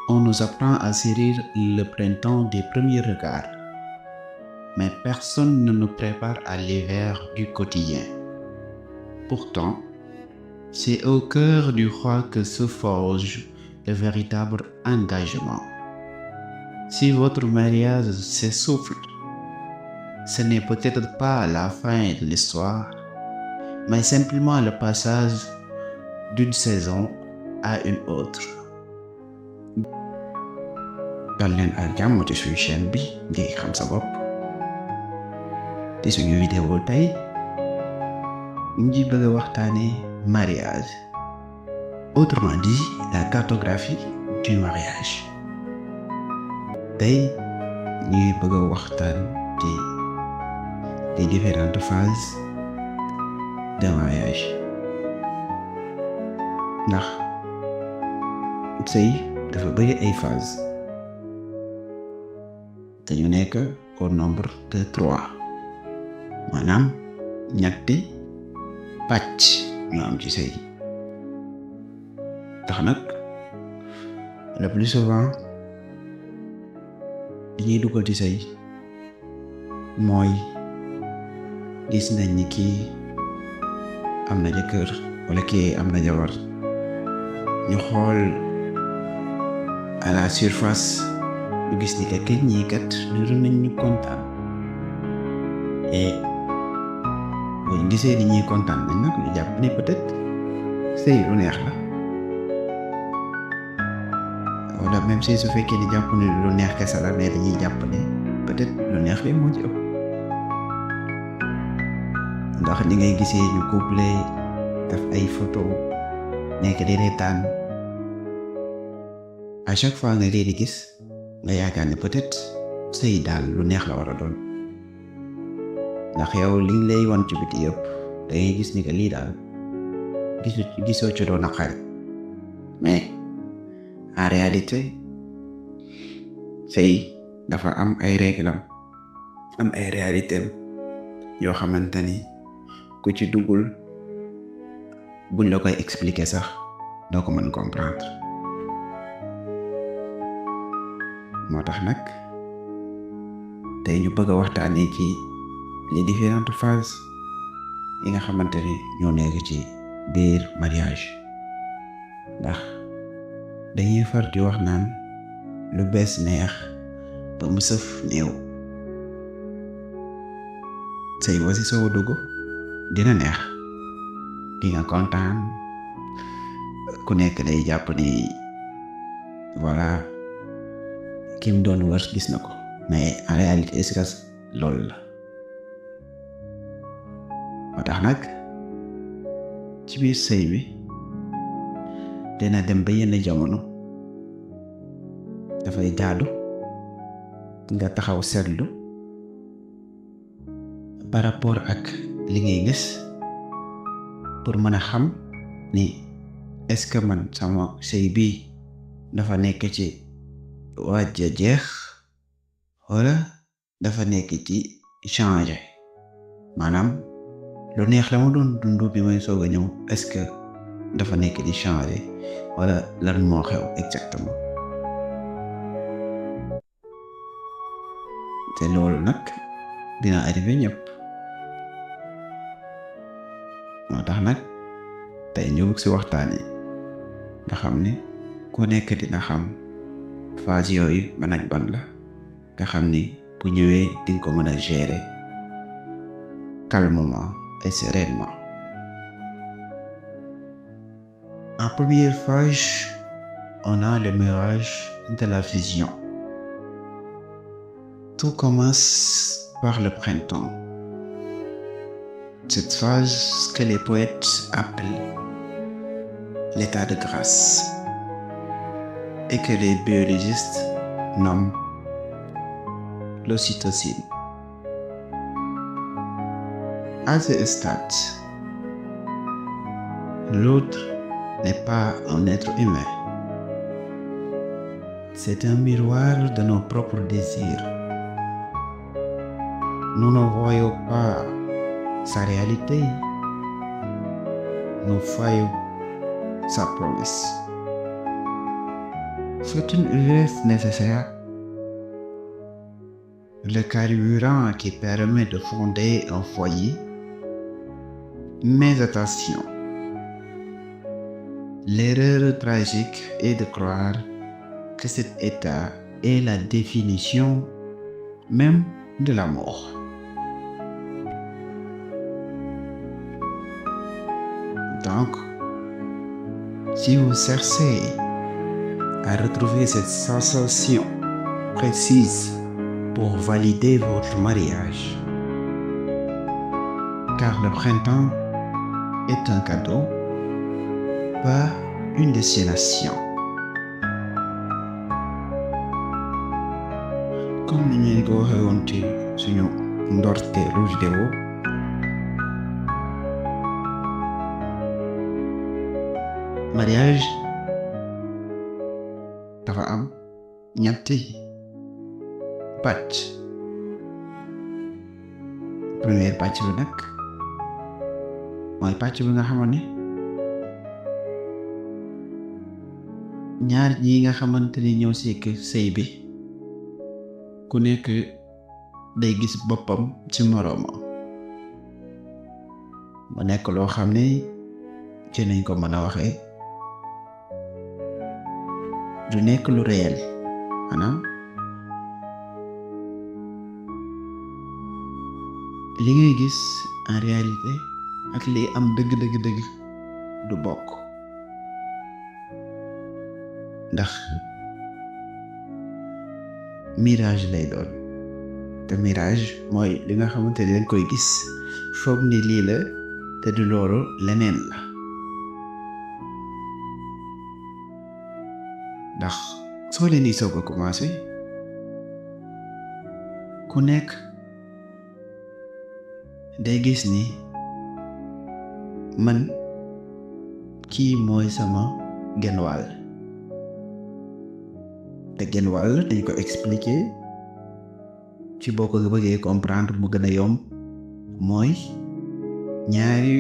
On nous apprend à saisir le printemps des premiers regards, mais personne ne nous prépare à l'hiver du quotidien. Pourtant, c'est au cœur du roi que se forge le véritable engagement. Si votre mariage s'essouffle, ce n'est peut-être pas la fin de l'histoire, mais simplement le passage d'une saison à une autre. dal leen ak jàmm ci suñu chaîne bi di xam sa bopp ci suñu vidéo tey ñu ngi bëgg a waxtaane mariage, autrement dit la cartographie du mariage. Tey ñuy bëgg a waxtaan ci les différentes phases d'un mariage, ndax sëy dafa bëri ay phases. dañu nekk au nombre de 3, maanaam ñetti pàcc ñoo am ci sëy. tax nag le plus souvent li ñuy dugal ci sëy mooy gis nañ ni kii am na jëkkër wala kii am na jabar, ñu xool à la surface ñu gis ni que ñii kat niru nañ ñu kontaan, et bu ñu gisee ni ñuy kontaan nañ nag ñu jàpp ne peut-être sëy lu neex la, wala même si su fekkee ni jàpp ne lu neex kese la, mais dañuy jàpp ne peut-être lu neex li moo ci ëpp. ndax ni ngay gisee ñu couple def ay photo nekk di reetaan, à chaque fois nga leen di gis nga yaakaar ne peut-être sëy daal lu neex la war a doon, ndax yow liñ lay wan ci biti yëpp da ngay gis ni que lii daal gisoo ci doon naqari, mais en réalité sëy dafa am ay réglam, am ay réalités yoo xamante ni ku ci duggul buñ la koy expliquer sax doo ko mën comprendre. moo tax nag tey ñu bëgg a waxtaanee ci les différentes phases yi nga xamante ni ñoo nekk ci biir mariage, ndax dañuy far di wax naan lu bees neex ba mu sëf néew. sëy wa si soo dugg dina neex, di nga kontaan, ku nekk day jàpp ni voilà kim doon wër gis na ko, mais en réalité est-ce que loolu la. moo tax nag ci biir sëy bi dina dem ba yenn jamono dafay jaadu nga taxaw seetlu par rapport ak li ngay gis pour mën a xam ni est-ce que man sama sëy bii dafa nekk ci waaj a jeex wala dafa nekk ci changer, maanaam lu neex la ma doon dund bi may soog a ñëw est-ce que dafa nekk di changer wala lan moo xew exactement. te loolu nag dina arrivé ñëpp. moo tax nag tey ñu bëgg ci waxtaan yi nga xam ne ku nekk dina xam phase yooyu ban ak ban la, nga xam ni bu ñëwee di nga ko mën a gérer calmement et sereinement. En première phase, on a le mirage de la vision. Tout commence par le printemps. Cette phase que les poètes appellent l'état de grâce et que les biologistes nomment l'ocytocine. À ce stade, l'autre n'est pas un être humain. C'est un miroir de nos propres désirs. Nous ne voyons pas sa réalité, nous voyons sa promesse. C'est une usine nécessaire, le carburant qui permet de fonder un foyer. Mais attention, l'erreur tragique est de croire que cet état est la définition même de l'amour. Donc, si vous cherchez à retrouver cette sensation précise pour valider votre mariage, car le printemps est un cadeau, pas une destination. Comme ni ñu ko waxee woon ci suñu ndorteelu vidéo, mariage dafa am ñetti pàcc. Première pàcc bi nag mooy pàcc bi nga xamante ne ñaar ñi nga xamante ni ñëw sekk sëy bi ku nekk day gis boppam ci moroomam, mu nekk loo xam ne ci nañ ko mën a waxee du nekk lu réel, maanaam li ngay gis en réalité ak li am dëgg du bokk, ndax mirage lay doon te mirage mooy li nga xamante ni dañ koy gis foog ni lii la te du loolu leneen la. ndax soo leen di soog a commencé ku nekk day gis ni man kii mooy sama genn wàll, te genn wàll dañ ko expliquer ci boo ko bëggee comprendre mu gën a yomb mooy ñaari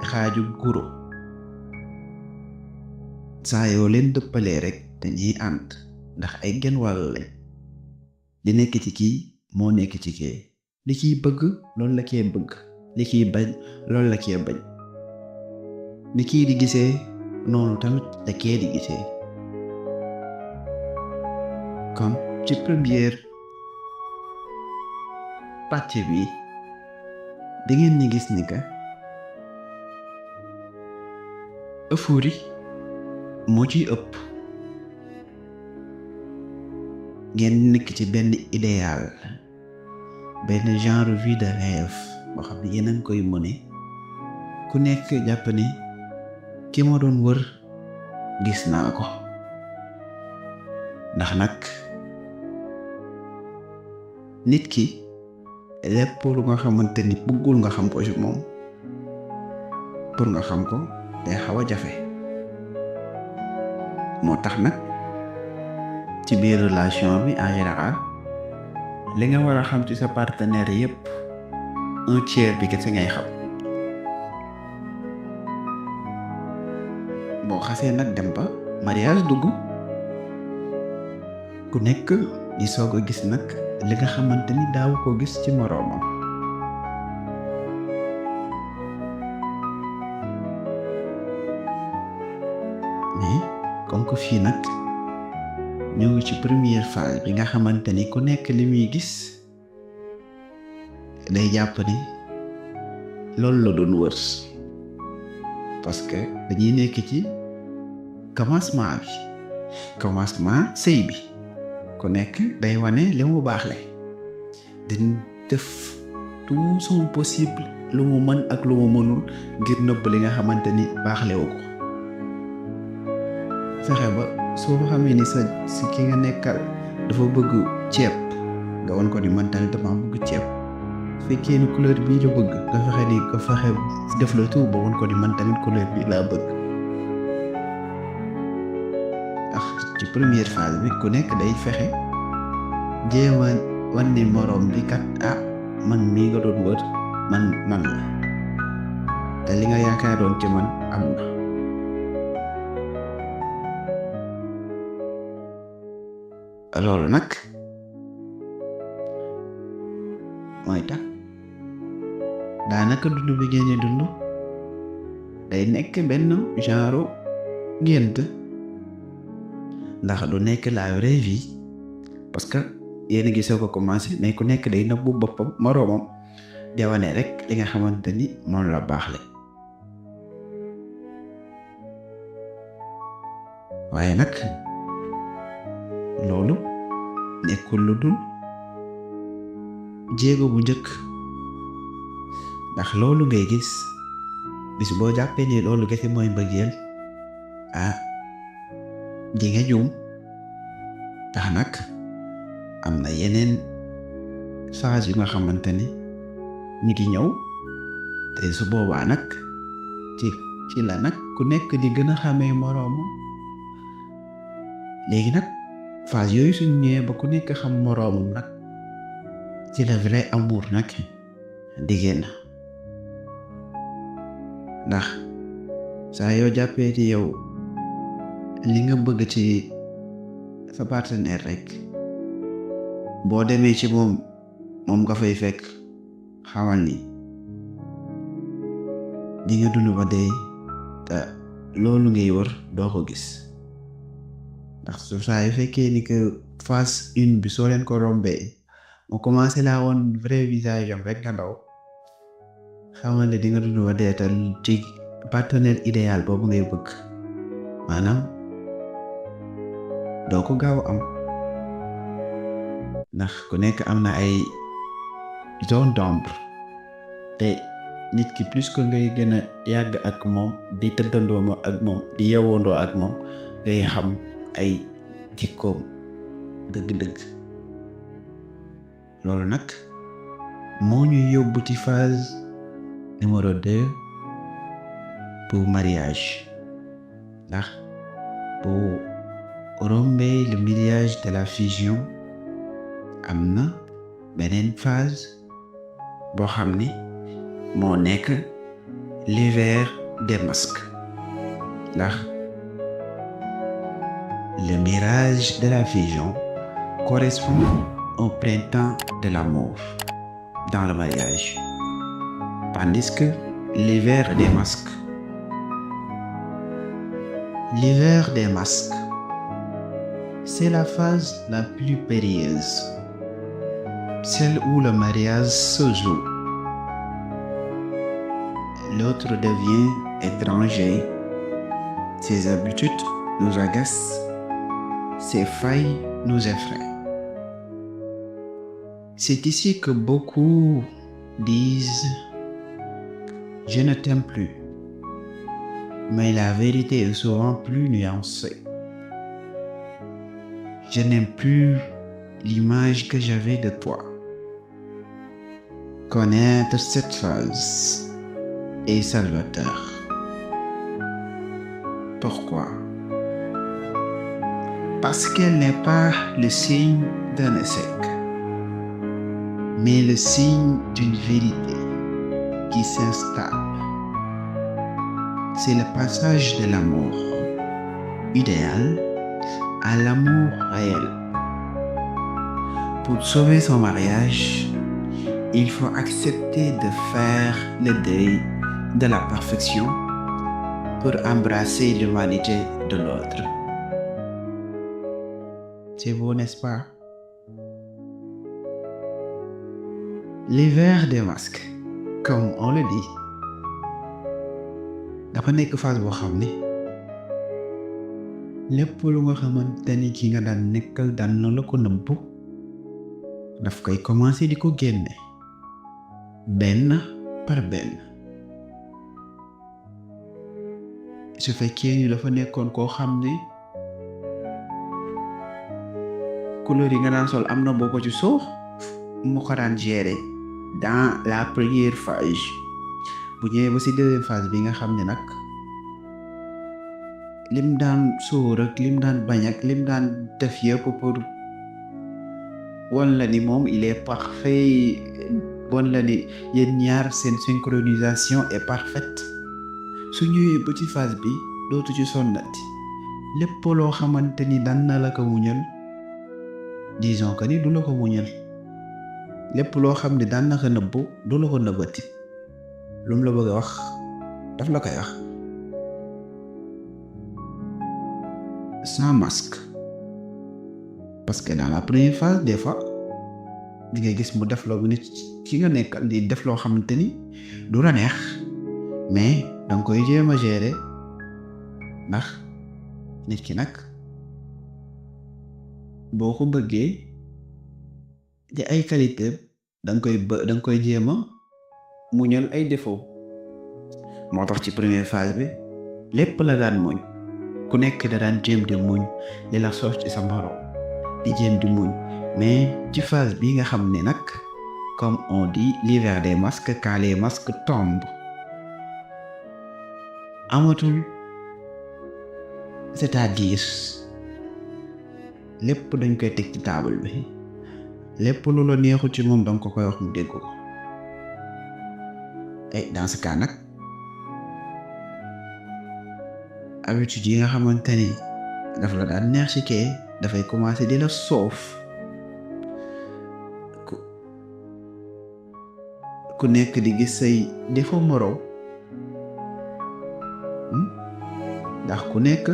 xaaju guro saa yoo leen dëppalee rek dañuy ànd ndax ay genn wàll lañ. li nekk ci kii moo nekk ci kee, li kiy bëgg loolu la kee bëgg, li kiy bañ loolu la kee bañ, li kii di gisee noonu tamit la kee di gisee. kon ci première pàcc bi da ngeen ni gis ni que euphorie moo ciy ëpp. ngeen nekk ci benn idéal, benn genre vie de rêve boo xam ne yéen a ngi koy mëne, ku nekk jàpp ni ki ma doon wër gis naa ko. ndax nag nit ki lépp lu nga xamante ni bëggul nga xam ko ci moom, pour nga xam ko day xaw a jafe. moo tax nag ci biir relation bi en général li nga war a xam ci sa partenaire yépp 1/3 bi kese ngay xam. boo xasee nag dem ba mariage dugg, ku nekk di soog a gis nag li nga xamante ni daaw ko gis ci moroomam. mais comme que fii nag ñoo ngi ci première phase bi nga xamante ni ku nekk li muy gis day jàpp ni loolu la doon wër, parce que dañuy nekk ci commencement sëy bi. ku nekk day wane li mu baaxle, di def tout son possible lu mu mën ak lu mu mënul ngir nëbb li nga xamante ni baaxlewu ko. fexe ba soo xamee ni si ki nga nekkal dafa bëgg ceeb nga won ko ni man tamit dama bëgg ceeb. fekkee ni couleur bii la bëgg nga fexe def la tout ba won ko ni man tamit couleur bii laa bëgg. ci première phase bi ku nekk day fexe jéem a wan ni moroom bi kat man mii nga doon wër man la, te li nga yaakaaroon ci man am na. loolu nag mooy tax daanaka dund bi ngeen di dund day nekk benn genre gént, ndax du nekk la vraie vie, parce que yéen a ngi soog a commencé, mais ku nekk day nëbbu boppam moroomam di wane rek li nga xamante ni moom la baaxle. waaye nag loolu nekkul lu dul jéego bu njëkk, ndax loolu ngay gis bis boo jàppee ni loolu gese mooy mbëggeel di nga juum. tax nag am na yeneen phase yu nga xamante ni ñi ngi ñëw, te su boobaa nag ci la nag ku nekk di gën a xamee moroomu. léegi nag phase yooyu suñ ñëwee ba ku nekk xam moroomum nag ci la vrai amour nag di génn, ndax saa yoo jàppee ci yow li nga bëgg ci sa partenaire rek boo demee ci moom nga fay fekk, xamal ni di nga dund ba dee te loolu ngay wër doo ko gis. ndax su saa yu fekkee ni que phase 1 bi soo leen ko rombee mu commencé laa woon vrai visage am rek nga daw, xamal ne di nga dund ba dee te ci partenaire idéal boobu ngay bëgg maanaam doo ko gaaw am, ndax ku nekk am na ay zone d'ombre, te nit ki plus que ngay gën a yàgg ak moom, di tëddandoo ak moom, di yeewandoo ak moom, ngay xam ay jikkoom dëgg-dëgg. loolu nag moo ñuy yóbbu ci phase numéro 2 pour mariage, ndax bu rombee le mariage de la fusion am na beneen phase boo xam ni moo nekk l'hiver des masques, ndax le mirage de la fusion correspond au printemps de l'amour dans le mariage, tandis que l'hiver des masques c'est la phase la plus périlleuse, celle où le mariage se joue. L'autre devient étranger, ses habitudes nous agacent, ses failles nous effraient. C'est ici que beaucoup disent « Je ne t'aime plus », mais la vérité est souvent plus nuancée. Je n'aime plus l'image que j'avais de toi. Connaître cette phase est salvateur. Pourquoi? Parce qu'elle n'est pas le signe d'un échec, mais le signe d'une vérité qui s'installe. C'est le passage de l'amour idéal à l'amour réel. Pour sauver son mariage, il faut accepter de faire le deuil de la perfection pour embrasser l'humanité de l'autre. C'est beau, n'est-ce pas? L'hiver des masques, comme on le dit, dafa nekk phase boo xam ne lépp lu nga xamante ni ki nga daan nekkal daan na la ko nëbbu daf koy commencer di ko génne benn par benn. su fekkee ni dafa nekkoon koo xam ne couleur yi nga daan sol am na boo ko ci suuf mu ko daan gérer dans la première phase, bu ñëwee ba ci deuxième phase bi nga xam ne nag lim daan sóor ak lim daan bañ ak lim daan def yëpp pour wan la ni moom il est parfait, wan la ni yéen ñaar seen synchronisation est parfaite. su ñëwee ba ci phase bi dootu ci sonnati, lépp loo xamante ni daan na la ko muñal disons que ni du la ko muñal lépp loo xam ne daan na ko nëbbu du la ko nëbbati lu mu la bëgg a wax daf la koy wax sans masque parce que dans la première phase des fois di nga gis mu def loo nit ki nga nekkal di def loo xamante ni du la neex mais danga koy jéem a gérer ndax nit ki nag boo ko bëggee di ay qualité danga koy jéem a muñal ay défaut moo tax ci première phase bi lépp la daan muñ ku nekk da daan jéem di muñ li la soos ci sa morom di jéem di muñ mais ci phase bi nga xam ne nag comme on dit l'hiver des masques quand les masques tombent amatul c'est-à-dire lépp dañ koy teg ci table bi lépp lu la neexu ci moom danga ko koy wax mu dégg ko et dans ce cas nag habitude yi nga xamante ni daf la daan neex ci kee dafay commencer di la soof ku nekk di gis say défaut moroom ndax ku nekk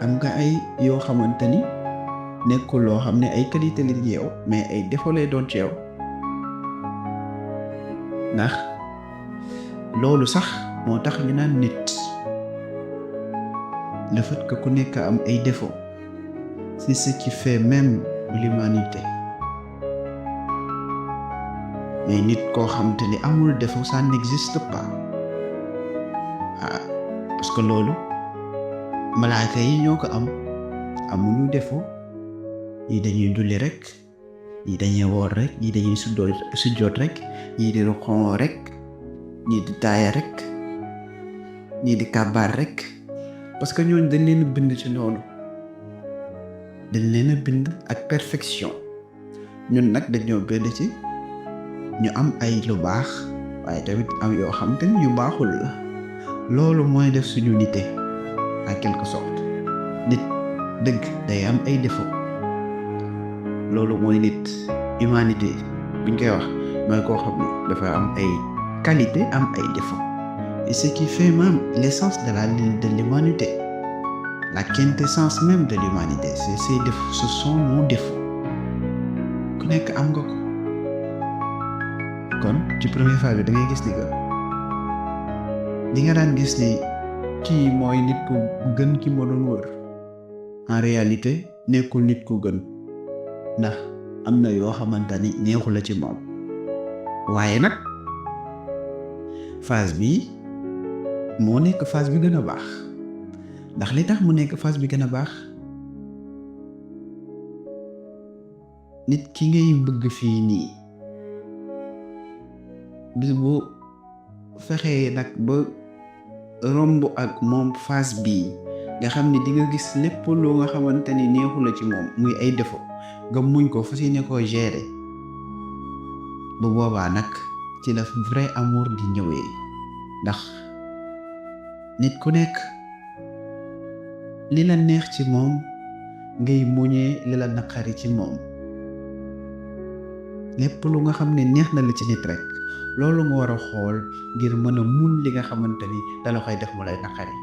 am nga ay yoo xamante ni nekkul loo xam ne ay qualité li ci yow mais ay défaut lay doon ci yow ndax loolu sax moo tax ñu naan nit le fait que ku nekk am ay défaut c'est ce qui fait même l'humanité mais nit koo xamante ni amul défaut ça n'existe pas parce que loolu malaaka yi ñoo ko am amuñu défaut ñii dañuy julli rek ñii dañuy woor rek ñii dañuy sujjoot rek ñii di ruqoo rek ñii di taaya rek ñii di kàbbaar rek parce que ñooñu dañ leen a bind ci noonu dañ leen a bind ak perfection ñun nag dañoo bind ci ñu am ay lu baax waaye tamit am yoo xam te ni yu baaxul la loolu mooy def suñu nité en quelque sorte nit dëgg day am ay défaut loolu mooy nit humanité buñ koy wax mooy koo xam ne dafa am ay qualité am ay défaut et ce qui fait même l'essence de l'humanité la quintessence même de l'humanité c'est ces défauts ce sont nos défauts ku nekk am nga ko kon ci première phase bi da ngay gis ni que di nga daan gis ni kii mooy nit ku gën ki ma doon wër en réalité nekkul nit ku gën ndax am na yoo xamante ni neexu la ci moom waaye nag phase bi moo nekk phase bi gën a baax ndax li tax mu nekk phase bi gën a baax nit ki ngay bëgg fii nii bis bu fexee nag ba romb ak moom phase bii nga xam ni di nga gis lépp loo nga xamante ni neexu la ci moom muy ay défaut nga muñ ko fas yéene koo gérer bu boobaa nag ci la vrai amour di ñëwee ndax nit ku nekk li la neex ci moom ngay muñee li la naqari ci moom lépp lu nga xam ne neex na la ci nit rek loolu nga war a xool ngir mën a mun li nga xamante ni dala koy def mu lay naqari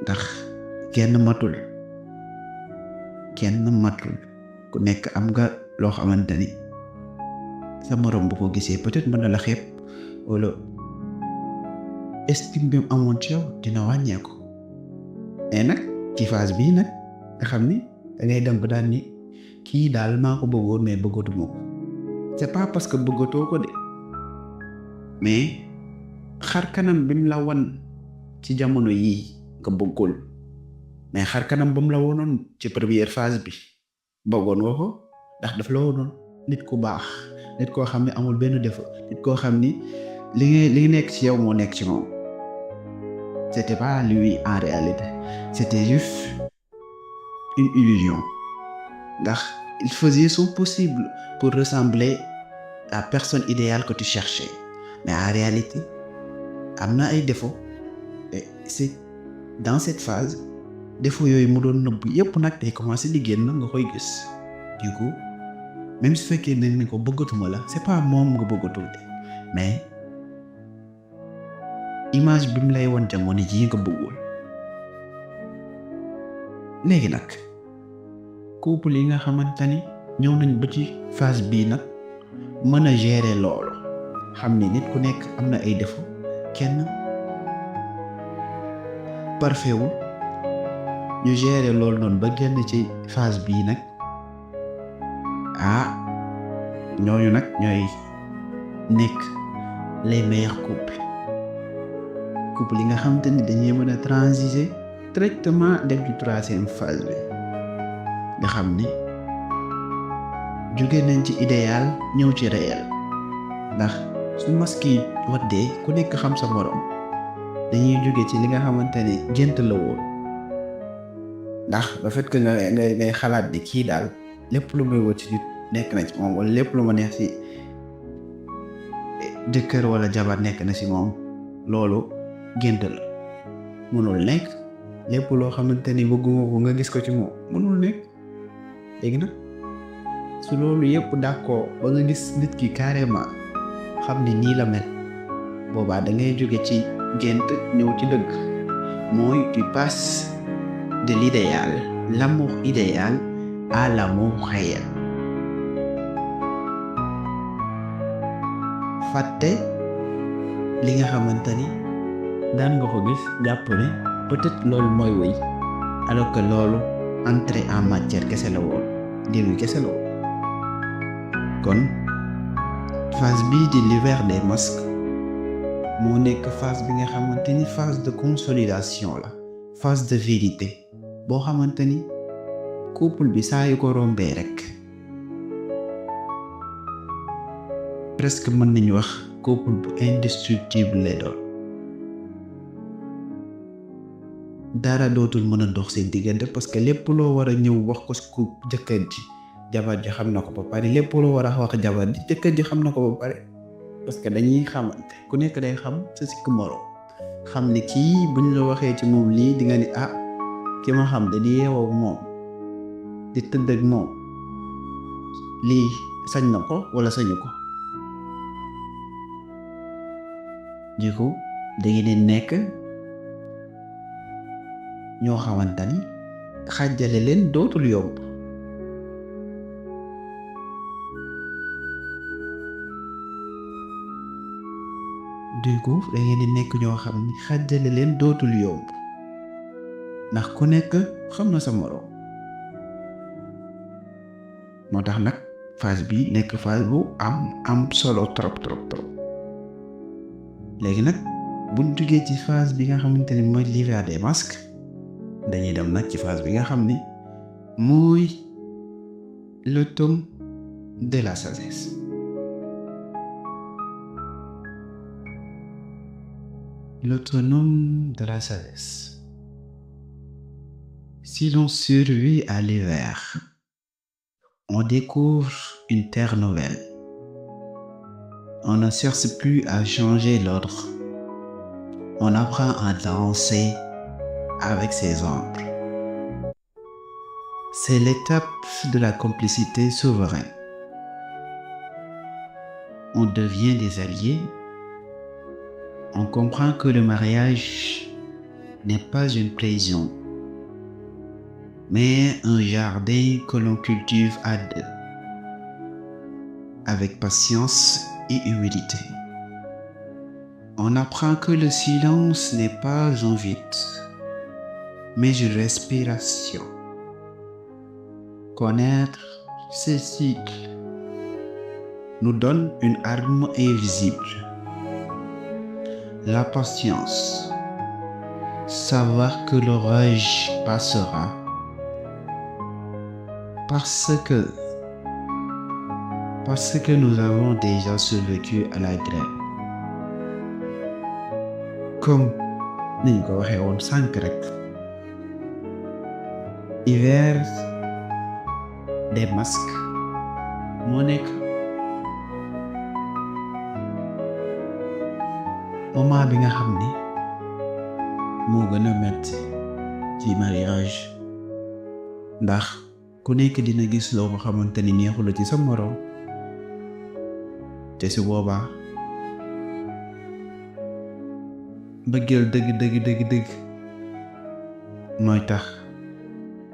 ndax kenn matul ku nekk am nga loo xamante ni sa morom bu ko gisee peut-être mën na la xeeb wala estime bi mu amoon ci yow dina wàññeeku mais nag ci phase bii nag nga xam ni da ngay dem ba daan ni kii daal maa ko bëggoon mais bëggatuma ko c'est pas parce que bëggatoo ko de mais xar kanam bi mu la wan ci jamono yii nga bëggul mais xar kanam ba mu la wonoon ci première phase bi bëggoon nga ko ndax daf la wonoon nit ku baax nit koo xam ne amul benn défaut nit koo xam ni li nekk ci yow moo nekk ci moom c'était pas lui en réalité c'était juste une illusion ndax il faisait son possible pour ressembler à la personne idéale que tu cherchais mais en réalité am na ay défauts et c'est dans cette phase défaut yooyu mu doon nëbb yépp nag day commencer di génn nga koy gis. Du coup même su fekkee ne ni ko bëggatuma la c'est pas moom nga bëggatul de mais image bi mu lay won jamono jii nga bëggul. léegi nag couple yi nga xamante ni ñëw nañ ba ci phase bii nag mën a gérer loolu xam ni nit ku nekk am na ay défaut kenn parfait wul ñu gérer loolu noonu ba génn ci phase bii nag ñooñu nag ñooy nekk les meilleurs couple yi nga xamante ni dañuy mën a transiger directement dem ci troisième phase bi nga xam ni jóge nañ ci idéal ñëw ci réel ndax su masque yi waddee ku nekk xam sa morom dañuy jóge ci li nga xamante ni gént la woon ndax ba fait que ngay xalaat ni kii daal lépp lu muy wut ci nit nekk na ci moom wala lépp lu ma neex ci jëkkër wala jabar nekk na ci moom loolu gént la mënul nekk. lépp loo xamante ni bëgguma ko nga gis ko ci moom mënul nekk. léegi nag su loolu yëpp d'accord ba nga gis nit ki carrément xam ni nii la mel boobaa da ngay jóge ci gént ñëw ci dëgg mooy tu passes de l'idéal l'amour idéal à l'amour réel. fàtte li nga xamante ni daan nga ko gis jàpp ne peut-être loolu mooy wéy alors que loolu entrée en matière kese la woon début kese la woon. kon phase bii di l'hiver des masques moo nekk phase bi nga xamante ni phase de consolidation la phase de vérité boo xamante ni couple bi saa yu ko rombee rek presque mën nañu wax couple bu indestructible lay doon. dara dootul mën a dox seen diggante parce que lépp loo war a ñëw wax ko ku jëkkër ji jabar ji xam na ko ba pare lépp loo war a wax jabar ji jëkkër ji xam na ko ba pare parce que dañuy xamante ku nekk day xam sa sikk moroom xam ni kii buñ la waxee ci moom lii di nga ni ki ma xam da di yeewoo moom di tëdd ak moom lii sañ na ko wala sañu ko. du coup da ngeen nekk ñoo xamante ni xàjjale leen dootul yomb. du coup da ngeen di nekk ñoo xam ni xàjjale leen dootul yomb ndax ku nekk xam na sa moroom. moo tax nag phase bi nekk phase bu am solo trop. léegi nag buñ duggee ci phase bi nga xamante ni mooy l'hiver des masques dañuy dem nag ci phase bi nga xam ni mooy l'automne de la sagesse. L'automne de la sagesse. Si l'on survit à l'hiver, on découvre une terre nouvelle. On ne cherche plus à changer l'ordre. On apprend à danser avec ses ombres. C'est l'étape de la complicité souveraine. On devient des alliés. On comprend que le mariage n'est pas une prison, mais un jardin que l'on cultive à deux, avec patience et humilité. On apprend que le silence n'est pas un vide, mais une respiration. Connaître ces cycles nous donne une arme invisible. La patience, savoir que l'orage passera, parce que nous avons déjà survécu à la grêle. Comme niñ ko waxee woon sànq rek, hiver des masques moo nekk moment bi nga xam ni moo gën a metti ci mariage ndax ku nekk dina gis loo ko xamante ni neexula ci sa moroom te su boobaa mbëggeel dëgg mooy tax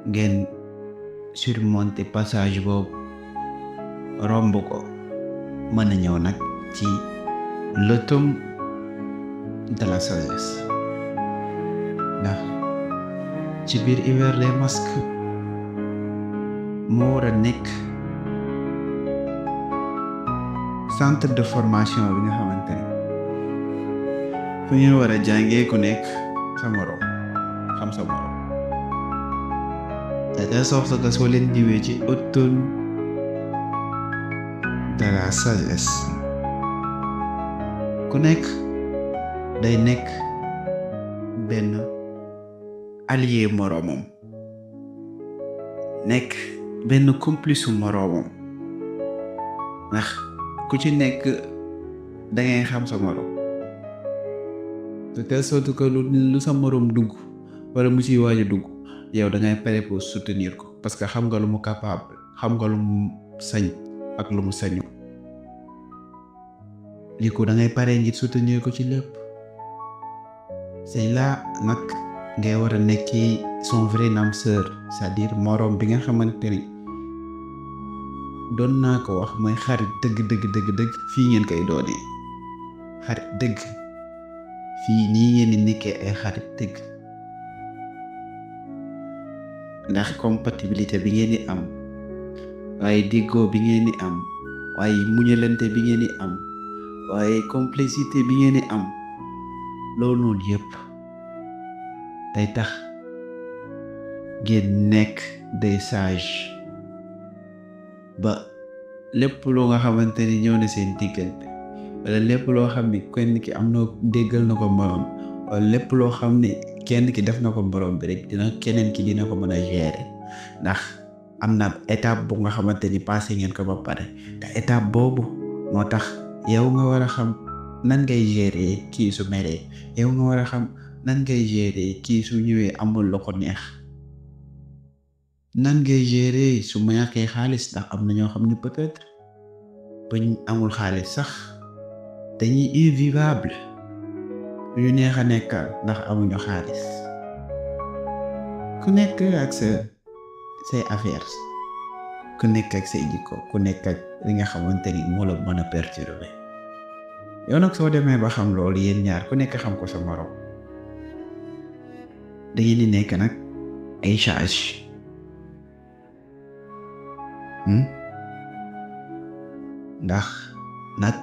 ngeen surmonter passage boobu romb ko mën a ñëw nag ci l'automne de la sagesse ndax ci biir hiver des masques moo war a nekk centre de formation bi nga xamante ne fu ñu war a jàngee ku nekk sa moroom xam sa moroom de telle sorte que soo leen ñëwee ci automne de la sagesse ku nekk day nekk benn allié moroomam nekk benn complice moroomam ndax ku ci nekk dangay xam sa moroom de telle sorte que lu sa moroom dugg wala mu ciy waaj a dugg yow dangay pare pour soutenir ko parce que xam nga lu mu capable xam nga lu mu sañ ak lu mu sañu li ko dangay pare ngir soutenir ko ci lépp c'est là nag ngay war a nekki son vrai âme sœur c'est-à-dire moroom bi nga xamante ni doon naa ko wax mooy xarit dëgg fii ngeen koy doonee xarit dëgg fii nii ngeen di nekkee ay xarit dëgg ndax compatibilité bi ngeen di am waaye déggoo bi ngeen di am waaye muñalante bi ngeen di am waaye complicité bi ngeen di am loolu noonu yëpp day tax ngeen nekk des sages ba lépp loo nga xamante ni ñëw na seen diggante wala lépp loo xam ni kenn ki am na déggal na ko moroom wala lépp loo xam ne kenn ki def na ko moroom bi rek keneen ki dina ko mën a gérer ndax am na étape bu nga xamante ni passé ngeen ko ba pare te étape boobu moo tax yow nga war a xam nan ngay gérer kii su meree yow nga war a xam nan ngay gérer kii su ñëwee amul lu ko neex nan ngay gérer su ma ñàkkee xaalis ndax am na ñoo xam ne peut-être bañ amul xaalis sax dañuy invivable yu neex a nekkal ndax amuñu xaalis ku nekk ak say affaires ku nekk ak say jikko ku nekk ak li nga xamante ni moo la mën a perturber yow nag soo demee ba xam loolu yéen ñaar ku nekk xam ko sa moroom da ngeen di nekk nag ay charge ndax nag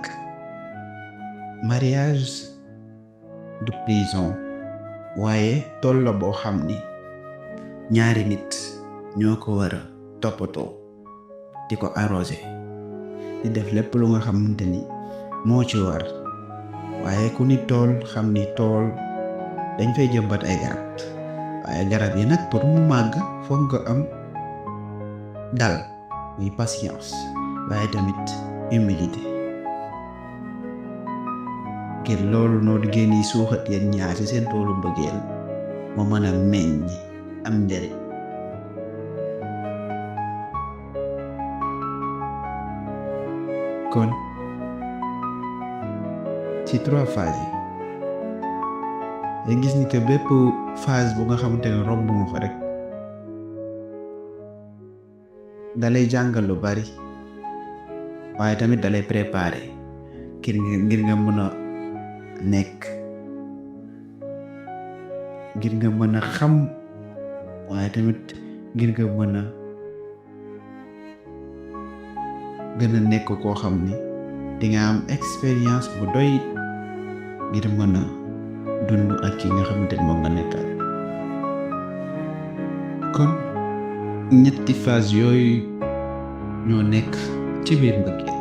mariage du prison waaye tool la boo xam ni ñaari nit ñoo ko war a toppatoo di ko arrosé di def lépp lu nga xamante ni moo ci war waaye ku ni tool xam ni tool dañ fay jëmbat ay garab waaye garab yi nag pour mu màgg foog nga am dal muy patience waaye tamit humilité ngir loolu noonu ngeen di suuxat yéen ñaar ci seen toolu mbëggeel moo mën a meññ am njëriñ kon ci 3 phases yi gis ni que bépp phase bu nga xamante ne romb nga fa rek dalay jàngal lu bari waaye tamit dalay préparer ngir nga mën a nekk ngir nga mën a xam waaye tamit ngir nga mën a gën a nekk koo xam ni di nga am expérience bu doy ngir mën a dund ak ki nga xamante ni moom nga nekkal kon ñetti phase yooyu ñoo nekk ci biir mbëggeel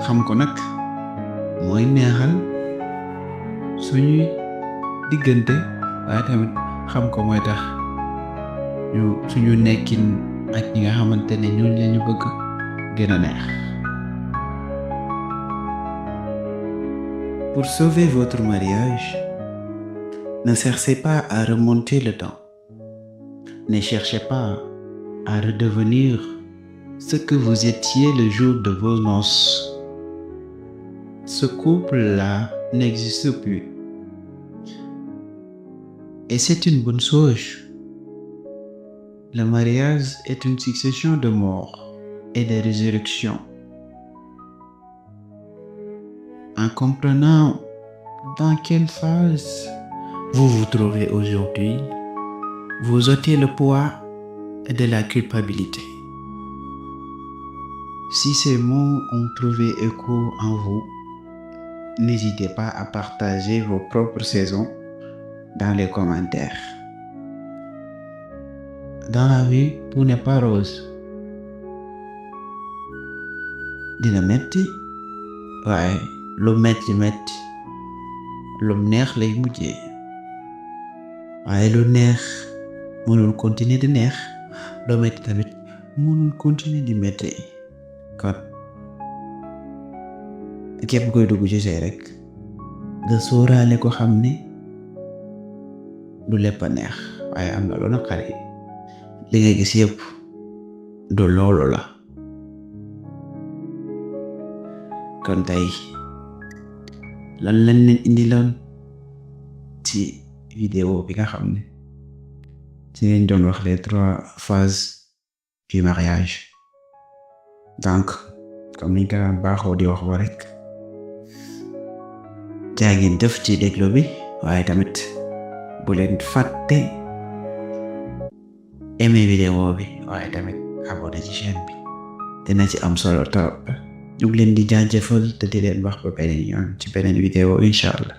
xam ko nag mooy neexal suñuy diggante waaye tamit xam ko mooy tax suñu nekkin ak ñi nga xamante ne ñooñu lañu bëgg gën a neex. Pour sauver votre mariage, Ne cherchez pas à remonter le temps. Ne cherchez pas à redevenir ce que vous étiez le jour de vos noces. Ce couple-là n'existe plus. Et c'est une bonne chose. Le mariage est une succession de morts et de résurrections. En comprenant dans quelle phase vous vous trouvez aujourd'hui, vous ôtez le poids de la culpabilité. Si ces mots ont trouvé écho en vous, n'hésitez pas à partager vos propres saisons dans les commentaires. Dans la vie, tout n'est pas rose. Dina metti waaye lu metti lu neex lay mujjee waaye lu neex mënul continuer di neex lu metti tamit mënul continuer di metti kon képp koy dugg ci sëy rek nga sóoraale ko xam ne du lépp a neex waaye am na lu naqari li nga gis yëpp du loolu la. kon tey lan lañ leen indiloon ci vidéo bi nga xam ne ci ngeen doon wax les 3 phases du mariage. Donc comme niñ ko daan baaxoo di wax ba rek jaa ngeen def ci déglu bi waaye tamit bu leen fàtte aimer vidéo bi waaye tamit abonné ci chaîne bi dina ci am solo trop. ñu ngi leen di jaajëfal te di leen wax ba beneen yoon ci beneen vidéo incha allah.